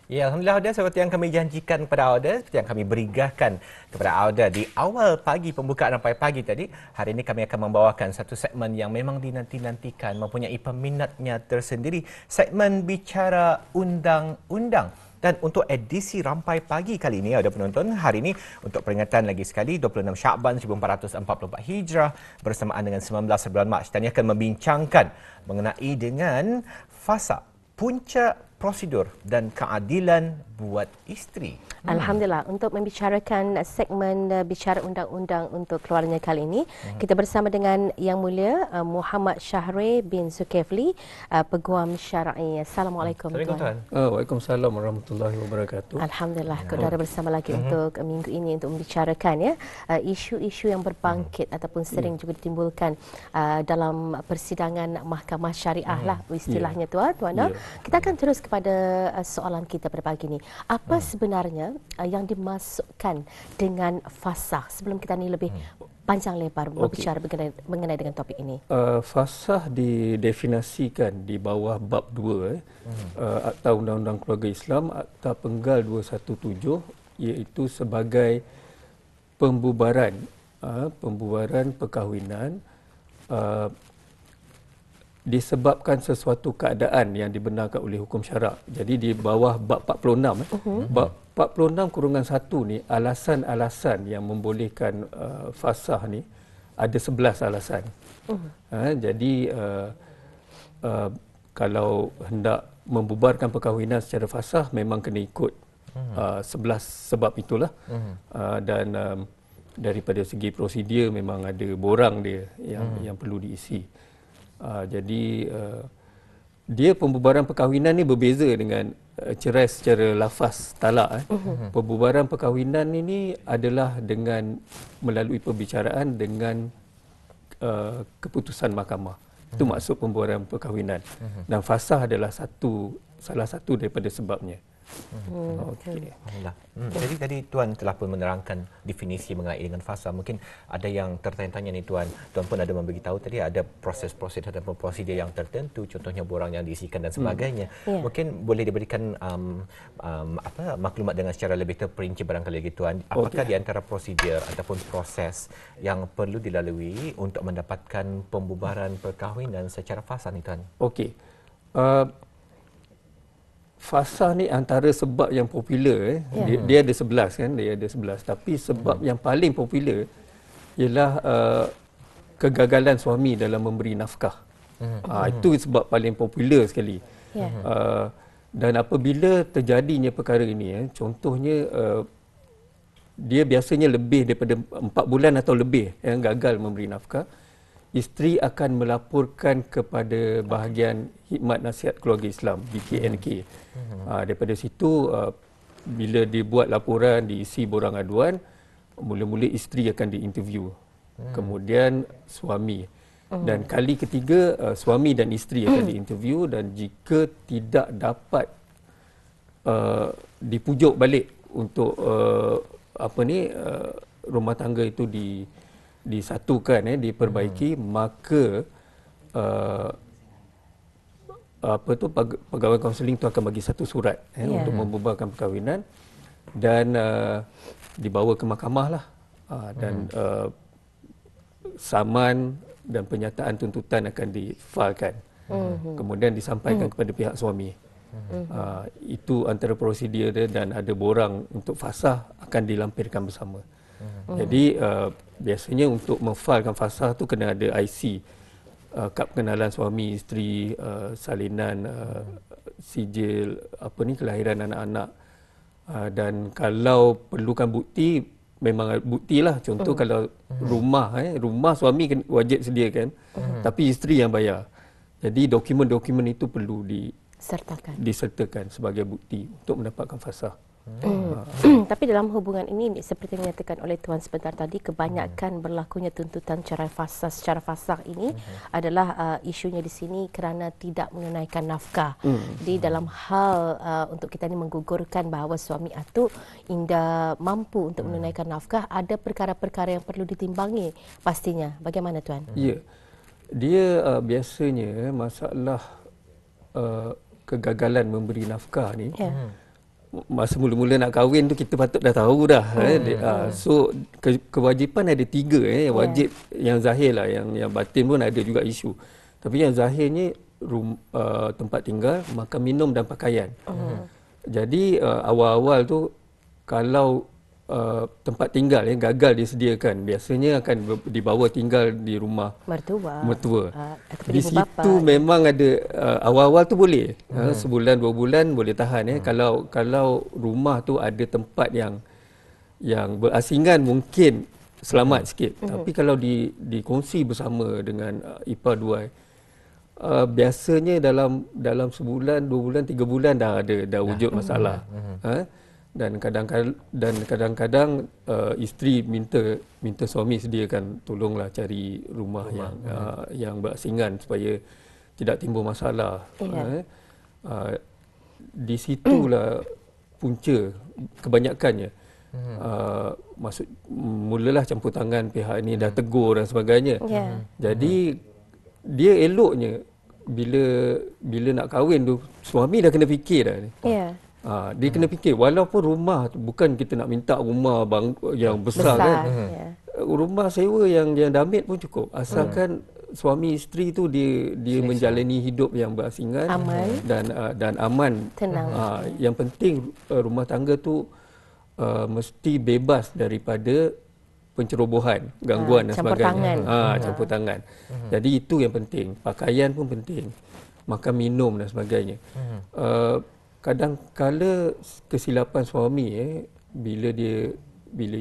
Ya, Alhamdulillah Auda, seperti yang kami janjikan kepada Auda, seperti yang kami berigakan kepada Auda di awal pagi, pembukaan sampai pagi tadi, hari ini kami akan membawakan satu segmen yang memang dinanti-nantikan, mempunyai peminatnya tersendiri, segmen Bicara Undang-Undang. Dan untuk edisi Rampai Pagi kali ini, ada penonton, hari ini untuk peringatan lagi sekali 26 Syakban 1444 Hijrah bersamaan dengan 19 bulan Mac. Kami akan membincangkan mengenai dengan fasa puncak prosedur dan keadilan buat isteri. Alhamdulillah, untuk membicarakan segmen Bicara Undang-Undang untuk keluarnya kali ini, kita bersama dengan Yang Mulia Muhammad Syahrir bin Zulkifli, Peguam Syar'i. Assalamualaikum Tuan. Waalaikumsalam warahmatullahi wabarakatuh. Alhamdulillah, saudara bersama lagi untuk minggu ini untuk membicarakan isu-isu yang berbangkit ataupun sering juga ditimbulkan dalam persidangan mahkamah syariah lah istilahnya Tuan. Kita akan terus kepada soalan kita pada pagi ini. Apa sebenarnya yang dimasukkan dengan fasakh? Sebelum kita ni lebih panjang lebar berbicara mengenai dengan topik ini. Fasakh didefinisikan di bawah bab 2 Akta Undang-Undang Keluarga Islam, Akta Penggal 217, iaitu sebagai pembubaran perkahwinan disebabkan sesuatu keadaan yang dibenarkan oleh hukum syarak. Jadi di bawah bab 46, bab 46/1 ni, alasan-alasan yang membolehkan fasakh ni ada 11 alasan. Jadi kalau hendak membubarkan perkahwinan secara fasakh memang kena ikut 11 sebab itulah. Dan daripada segi prosedur memang ada borang dia yang perlu diisi. Jadi dia pembubaran perkahwinan ni berbeza dengan cerai secara lafaz talak. Pembubaran perkahwinan ini adalah dengan melalui perbicaraan dengan keputusan mahkamah. Itu maksud pembubaran perkahwinan. Dan fasakh adalah salah satu daripada sebabnya. Okey. Jadi tadi Tuan telah pun menerangkan definisi mengenai dengan fasakh. Mungkin ada yang tertanya-tanya ni Tuan. Tuan pun ada memberitahu tadi ada proses-proses ataupun prosedur yang tertentu, contohnya borang yang diisikan dan sebagainya. Mungkin boleh diberikan maklumat dengan secara lebih terperinci barangkali lagi Tuan. Apakah di antara prosedur ataupun proses yang perlu dilalui untuk mendapatkan pembubaran perkahwinan secara fasakh ni Tuan? Okey. Fasakh ni antara sebab yang popular. Dia ada 11 kan, dia ada 11. Tapi sebab yang paling popular ialah kegagalan suami dalam memberi nafkah. Itu sebab paling popular sekali. Dan apabila terjadinya perkara ini, contohnya dia biasanya lebih daripada 4 bulan atau lebih yang gagal memberi nafkah, isteri akan melaporkan kepada bahagian Khidmat Nasihat Keluarga Islam BKNK. Daripada situ bila dibuat laporan, diisi borang aduan, mula-mula isteri akan diinterview, kemudian suami, dan kali ketiga suami dan isteri akan diinterview, dan jika tidak dapat dipujuk balik untuk rumah tangga itu disatukan, diperbaiki, maka pegawai kaunseling itu akan bagi satu surat untuk membubarkan perkahwinan, dan dibawa ke mahkamah lah, dan saman dan penyataan tuntutan akan difalkan, kemudian disampaikan kepada pihak suami. Itu antara prosedur dia, dan ada borang untuk fasakh akan dilampirkan bersama. Jadi biasanya untuk memfalkan fasakh tu kena ada IC, kad pengenalan suami isteri, salinan sijil kelahiran anak-anak, dan kalau perlukan bukti, memang bukti lah. Contoh kalau rumah suami wajib sediakan, tapi isteri yang bayar. Jadi dokumen-dokumen itu perlu disertakan sebagai bukti untuk mendapatkan fasakh. Tapi dalam hubungan ini, seperti yang dinyatakan oleh Tuan sebentar tadi, kebanyakan berlakunya tuntutan cerai fasakh secara fasakh ini adalah isunya di sini kerana tidak menunaikan nafkah. Di dalam hal untuk kita ini menggugurkan bahawa suami itu tidak mampu untuk menunaikan nafkah, ada perkara-perkara yang perlu ditimbangi pastinya. Bagaimana Tuan? Ya, dia biasanya masalah kegagalan memberi nafkah ni masa mula-mula nak kahwin tu kita patut dah tahu dah. So kewajipan ada 3 wajib yang zahir lah, yang batin pun ada juga isu. Tapi yang zahirnya tempat tinggal, makan, minum dan pakaian. Jadi awal-awal tu kalau tempat tinggal gagal disediakan, biasanya akan dibawa tinggal di rumah mertua. Di situ memang ada awal-awal tu boleh sebulan 2 bulan boleh tahan kalau rumah tu ada tempat yang berasingan mungkin selamat sikit. Tapi kalau dikongsi bersama dengan ipar duai, biasanya dalam sebulan 2 bulan 3 bulan dah wujud masalah. Dan kadang-kadang isteri minta suami sediakan, tolonglah cari rumah yang berasingan supaya tidak timbul masalah. Di situlah punca kebanyakannya. Mulalah campur tangan pihak ini, dah tegur dan sebagainya. Jadi dia eloknya bila nak kahwin tu suami dah kena fikir dah ni. Dia kena fikir, walaupun rumah tu, bukan kita nak minta rumah yang besar kan. Rumah sewa yang damit pun cukup, asalkan suami isteri tu dia menjalani hidup yang berasingan, aman dan aman, tenang. Yang penting rumah tangga tu mesti bebas daripada pencerobohan, gangguan dan sebagainya. Campur tangan. Jadi itu yang penting. Pakaian pun penting, makan minum dan sebagainya. Kadang-kala kesilapan suami bila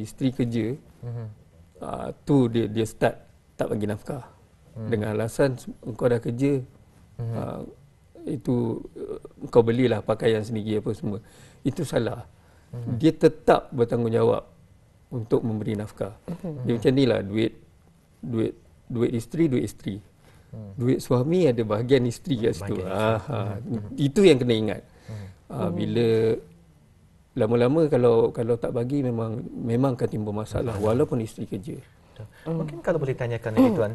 isteri kerja, tu dia start tak bagi nafkah dengan alasan engkau dah kerja, itu kau belilah pakaian sendiri apa semua. Itu salah. Dia tetap bertanggungjawab untuk memberi nafkah. Dia macam inilah, duit isteri, duit suami ada bahagian isteri kat situ. Itu yang kena ingat. Bila lama-lama kalau tak bagi memang akan timbul masalah walaupun isteri kerja. Mungkin kalau boleh tanyakan lagi Tuan,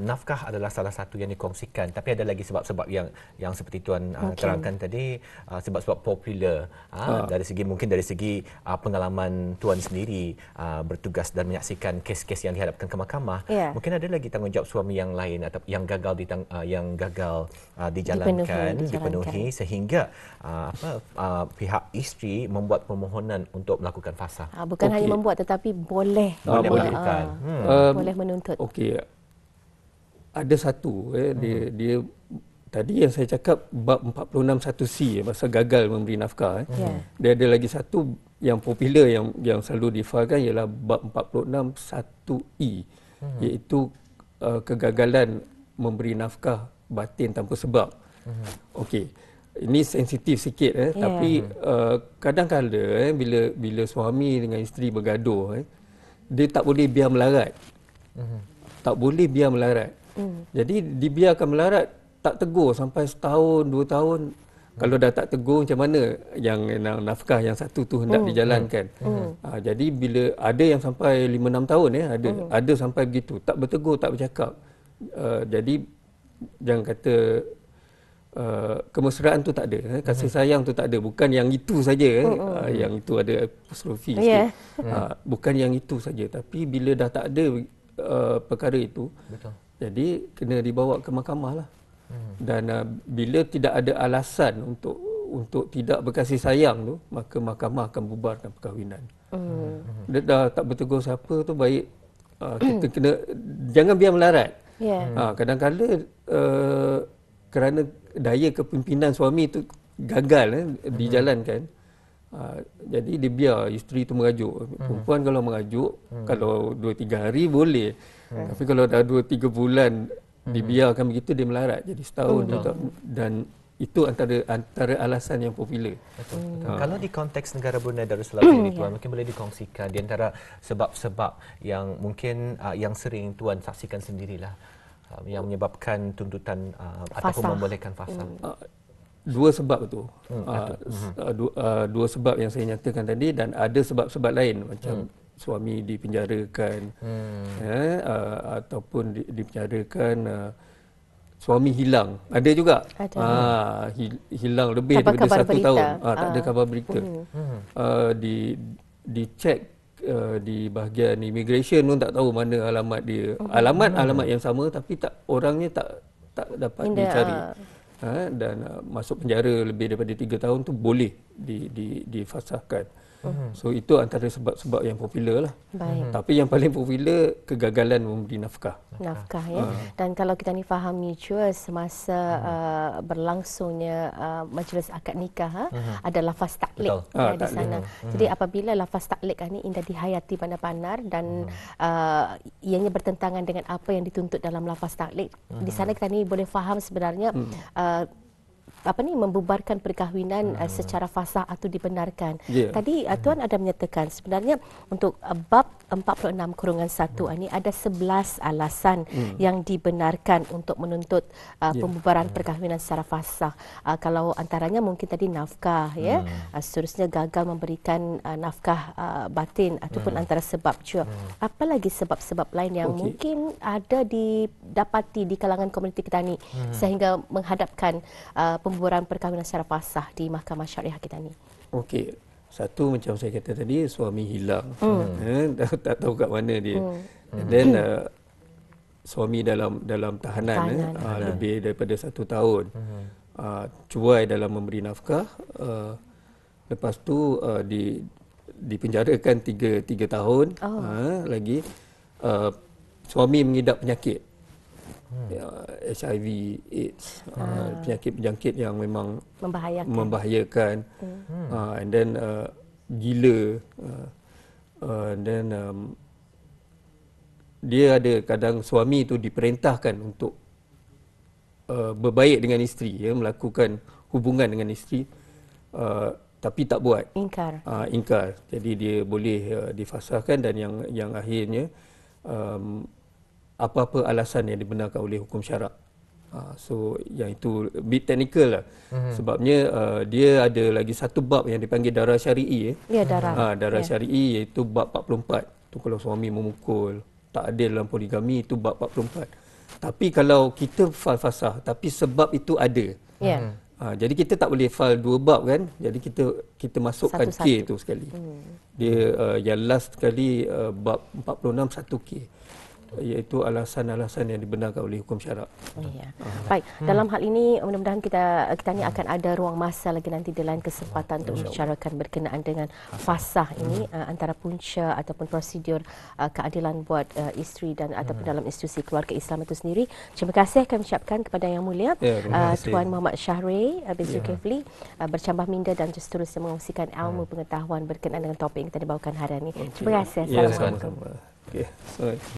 nafkah adalah salah satu yang dikongsikan, tapi ada lagi sebab-sebab yang seperti Tuan terangkan tadi, sebab-sebab popular dari segi pengalaman Tuan sendiri bertugas dan menyaksikan kes-kes yang dihadapkan ke mahkamah. Mungkin ada lagi tanggungjawab suami yang lain atau yang gagal dipenuhi sehingga pihak isteri membuat permohonan untuk melakukan fasakh. Bukan hanya membuat tetapi boleh melakukan. Boleh menuntut. Okey. Ada satu dia tadi yang saya cakap bab 461C pasal gagal memberi nafkah. Dia ada lagi satu yang popular yang selalu difailkan ialah bab 461E, iaitu kegagalan memberi nafkah batin tanpa sebab. Okey. Ini sensitif sikit tapi kadang-kadang bila suami dengan isteri bergaduh, dia tak boleh biar melarat. Tak boleh biar melarat. Jadi dibiarkan melarat, tak tegur sampai setahun, 2 tahun. Kalau dah tak tegur, macam mana yang nafkah yang satu tu hendak dijalankan. Jadi bila ada yang sampai 5-6 tahun ada sampai begitu, tak bertegur, tak bercakap. Jadi jangan kata kemesraan tu tak ada, kasih sayang tu tak ada. Bukan yang itu saja, yang itu ada apostrofi sikit. Bukan yang itu saja, tapi bila dah tak ada perkara itu, jadi kena dibawa ke mahkamah lah. Dan bila tidak ada alasan untuk tidak berkasih sayang tu, maka mahkamah akan bubarkan perkahwinan. Dia dah tak bertegur siapa tu, baik kita kena jangan biar melarat. Kadang-kadang kerana daya kepimpinan suami itu gagal dijalankan, jadi dia biar isteri itu merajuk. Perempuan kalau merajuk, kalau 2-3 hari boleh, tapi kalau dah 2-3 bulan dibiarkan begitu, dia melarat jadi setahun. Dan itu antara alasan yang popular. Kalau di konteks negara Brunei Darussalam ini Tuan, mungkin boleh dikongsikan di antara sebab-sebab yang mungkin yang sering Tuan saksikan sendirilah, yang menyebabkan tuntutan ataupun membolehkan fasakh. 2 sebab tu. 2 sebab yang saya nyatakan tadi, dan ada sebab-sebab lain macam suami dipenjarakan, ataupun dipenjarakan suami hilang. Ada juga. Ada. Hilang lebih Tanpa daripada kabar 1 berita. tahun. Tak ada kabar berita. Dicek di bahagian immigration pun tak tahu mana alamat dia. Alamat yang sama tapi orangnya tak dapat dicari. Dan masuk penjara lebih daripada 3 tahun tu boleh difasahkan. So itu antara sebab-sebab yang popular lah. Baik. Tapi yang paling popular kegagalan memberi nafkah. Nafkah ya. Dan kalau kita ni fahami juga semasa berlangsungnya majlis akad nikah ada lafaz taklik di sana. Jadi apabila lafaz taklik ini indah dihayati pandai-pandai dan ianya bertentangan dengan apa yang dituntut dalam lafaz taklik, di sana kita ni boleh faham sebenarnya membubarkan perkahwinan secara fasah atau dibenarkan. Tadi Tuan ada menyatakan sebenarnya untuk bab 46/1 ini ada 11 alasan yang dibenarkan untuk menuntut pembubaran perkahwinan secara fasah. Kalau antaranya mungkin tadi nafkah ya, seterusnya gagal memberikan nafkah batin ataupun antara sebab juga. Apa lagi sebab-sebab lain yang mungkin ada didapati di kalangan komuniti kita ni sehingga menghadapkan pembubaran perkahwinan secara fasah di mahkamah syariah kita ni? Okey. Satu macam saya kata tadi, suami hilang. Tak tahu kat mana dia. Dan suami dalam tahanan. Lebih daripada 1 tahun. Cuai dalam memberi nafkah. Lepas tu dipenjarakan 3 tahun lagi. Suami mengidap penyakit. HIV, AIDS, penyakit berjangkit yang memang membahayakan. And then gila. And then dia ada kadang suami itu diperintahkan untuk berbaik dengan isteri, melakukan hubungan dengan isteri, tapi tak buat. Ingkar. Jadi dia boleh difasahkan dan yang akhirnya apa-apa alasan yang dibenarkan oleh hukum syarak. So yang itu bit technical lah. Sebabnya dia ada lagi satu bab yang dipanggil darah syar'i. Darah syar'i iaitu bab 44. Tu kalau suami memukul, tak adil dalam poligami, itu bab 44. Tapi kalau kita fal fasah tapi sebab itu ada. Jadi kita tak boleh fal 2 bab kan. Jadi kita masukkan K tu sekali. Dia yang last sekali bab 46 1K. Iaitu alasan-alasan yang dibenarkan oleh hukum syarak. Baik, dalam hal ini mudah-mudahan kita ni akan ada ruang masa lagi nanti di lain kesempatan untuk membicarakan berkenaan dengan fasah ini antara punca ataupun prosedur keadilan buat isteri dan ataupun dalam institusi keluarga Islam itu sendiri. Terima kasih kami ucapkan kepada Yang Mulia Tuan Muhammad Syahrir bin Zulkifli bercambah minda dan seterusnya mengongsikan ilmu pengetahuan berkenaan dengan topik yang kita dibawakan hari ini. Terima kasih. Assalamualaikum.